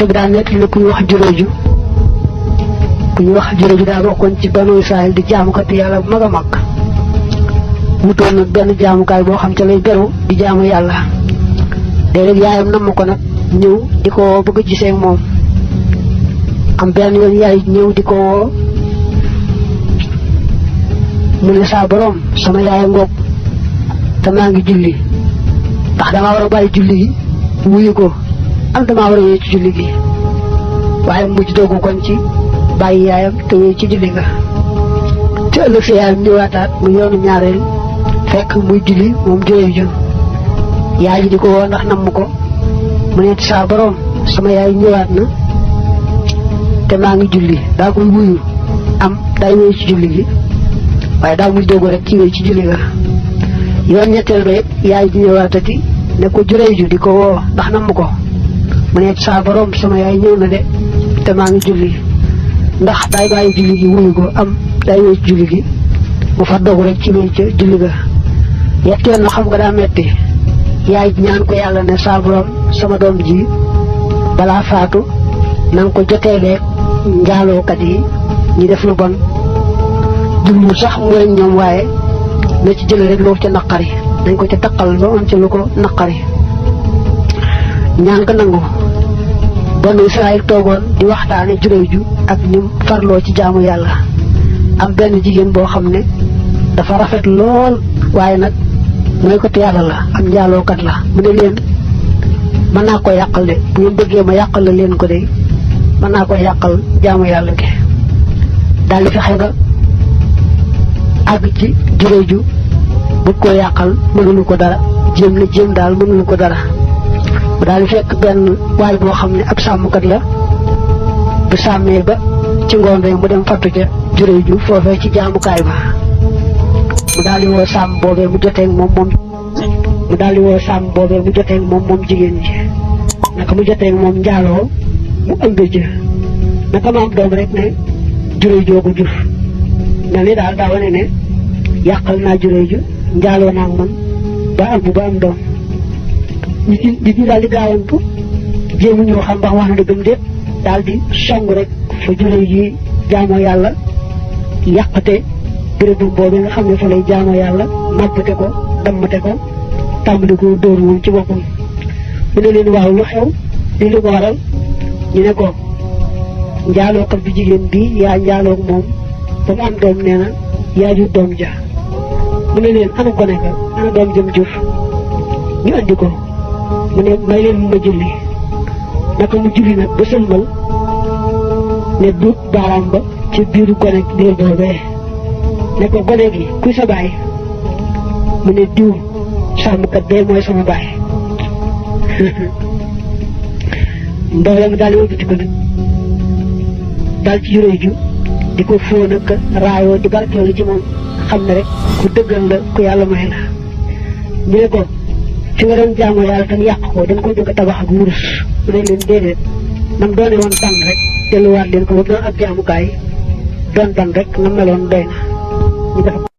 bi daa nekk li ku ñuy wax juróoju ku ñuy wax juróoju daa bokkoon ci banu Israël di jaamukat yàlla bu mag a mag wutoon nag benn jaamukaay boo xam ca lay beru di jaamu yàlla léeg-léeg yaayam namm ko nag ñëw di ko bëgg a gisee ak moom am benn yoon yaay ñëw di ko woo mu ne saa borom sama yaay ngoog te maa ngi julli ndax damaa war a bàyyi julli gi wuyu ko am damaa war a yee ci julli gi waaye mujj doogu kon ci bàyyi yaayam te yee ci julli ga ci ëllëg sa yaayam ñëwaataat mu yoonu ñaareel fekk muy julli moom jooyu jun yaay ji di ko woo ndax namm ko mu ne saa borom sama yaay ñëwaat na te maa ngi julli daa koy wuyu am day wéy ci julli gi waaye daa mujj doogu rek ci wéy ci julli ga yoon ñetteel ba it yaay ji ñëwaatati ne ko juree ju di ko woo ndax namm ko mu ne saa borom sama yaay ñëw na de te maa ngi julli ndax day bàyyi julli gi wuyu ko am day wéy ci julli gi mu fa dogu rek ci wéy ca julli ga yetteel na xam nga daa metti yaay ñaan ko yàlla ne saa borom sama doom ji balaa faatu na nga ko joteelee njaalookat yi ñi def lu bon jublu sax mu leen ñoom waaye na ci jële rek loo ca naqari dañ ko ca taqal ba am ca lu ko naqari ñaan ko nangu banu Israël toogoon di waxtaane juróoy ju ak ni farloo ci jaamu yàlla am benn jigéen boo xam ne dafa rafet lool waaye nag mooy ko te yàlla la am njaalookat la mu ne leen mën naa ko yàqal de bu ngeen bëggee ma yàqal la leen ko de mën naa ko yàqal jaamu yàlla gi daal di fexe nga àgg ci juróoy ju bëgg koo yàqal mënulu ko dara jéem daal mënulu ko dara mu daal di fekk benn waay boo xam ne ab sàmmkat la bu sàmmee ba ci ngoon rek mu dem fattu ca juróoy ju foofee ci jaamukaay ba mu daal di woo sàmm boobee mu joteeg moom jigéen ji naka mu joteeg moom njaaloo mu ëmb ji naka ma am doom rek ne juróoy joo ko jur mel ni daal daa wane ne yàqal naa juróoy ju njaaloo naa man ba am doom nit ñi daal di gaawantu jéemu ñoo xam ba wax na dëggam déet daal di song rek fa juróoy ji jaamoo yàlla yàqate bérébu boobu nga xam ne fa lay jaamoo yàlla màbbate ko dammate ko tàmbali ko dóor moom ci boppam mu ne leen waaw lu xew li lu ko waral ñu ne ko njaalookat bi jigéen bi yaa njaaloog moom ba mu am doom nee na yaa jur doom ja mu ne leen ana gone ka ana doom jëm jur ñu andi ko mu ne may leen mu ma julli naka mu julli nag ba sëlmal ne duut baaraam ba ci biiru gone biir boobee ne ko gone gi kuy sa baay mu ne diw sàmmkat bee mooy sama baay mbooloo mi daal di wëlbati ko nag daal ci juróoy ju di ko fóon ak raayoo di barkeelu ci moom xam ne rek ku dëggal la ku yàlla may la ñu ne ko fi nga doon jaamoo yàlla tam yàq ko dañ ko bëgg a tabax ak wurus mu ne leen déedéet nam doone woon ban rek delluwaat leen ko ba doon ak jaamukaay doon ban rek nam meloon doy na ñu def